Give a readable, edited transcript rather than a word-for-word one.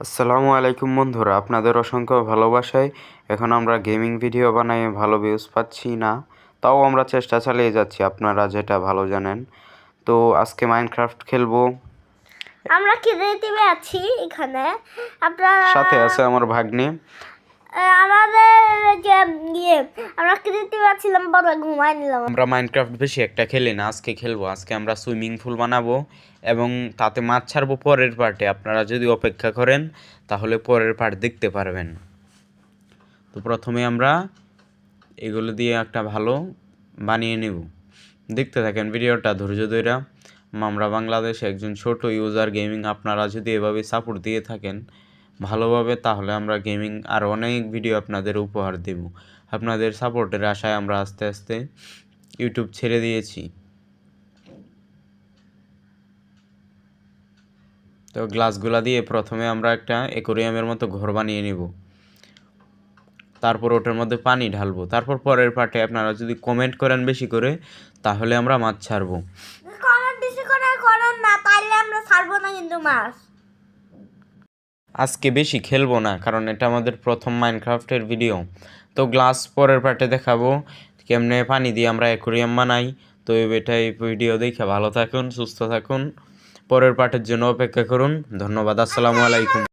আসসালামু আলাইকুম বন্ধুরা, আপনাদের অসংখ্য ভালোবাসায় এখন আমরা গেমিং ভিডিও বানাই, ভালো ভিউজ পাচ্ছি না, তাও আমরা চেষ্টা চালিয়ে যাচ্ছি, আপনারা যেটা ভালো জানেন। তো আজকে মাইনক্রাফট খেলবো। আমরা ক্রিয়েটিভে আছি এখানে। আপনারা সাথে আছে আমার ভাগ্নে। আমাদের যে আমরা ক্রিয়েটিভ আছিলাম, পরে ঘুমাই নিলাম। আমরা মাইনক্রাফট বেশি একটা খেলি না, আজকে খেলবো। আজকে আমরা সুইমিং পুল বানাবো এবং তাতে মাছ ছাড়বো পরের পার্টে। আপনারা যদি অপেক্ষা করেন তাহলে পরের পার্ট দেখতে পারবেন। তো প্রথমে আমরা এগুলো দিয়ে একটা ভালো বানিয়ে নেব। দেখতে থাকেন ভিডিওটা ধৈর্য ধরে। আমরা বাংলাদেশে একজন ছোট ইউজার গেমিং, আপনারা যদি এভাবে সাপোর্ট দিয়ে থাকেন ভালোভাবে, তাহলে আমরা গেমিং আর অনেক ভিডিও আপনাদের উপহার দেব। আপনাদের সাপোর্টের আশায় আমরা আস্তে আস্তে ইউটিউব ছেড়ে দিয়েছি। তো গ্লাসগুলা দিয়ে প্রথমে আমরা একটা অ্যাকোরিয়ামের মতো ঘর বানিয়ে নেব, তারপর ওটার মধ্যে পানি ঢালবো। তারপর পরের পার্টে আপনারা যদি কমেন্ট করেন বেশি করে, তাহলে আমরা মাছ ছাড়বো। কমেন্ট বেশি করে করেন না, তাইলে আমরা ছাড়বো না কিন্তু মাছ। আজকে বেশি খেলবো না, কারণ এটা আমাদের প্রথম মাইনক্রাফটের ভিডিও। তো গ্লাস পরের পার্টে দেখাবো কেমনে পানি দিয়ে আমরা অ্যাকোরিয়াম বানাই। তো এটাই ভিডিও দেখে ভালো থাকুন, সুস্থ থাকুন। পরের পার্টের জন্য অপেক্ষা করুন। ধন্যবাদ। আসসালামু আলাইকুম।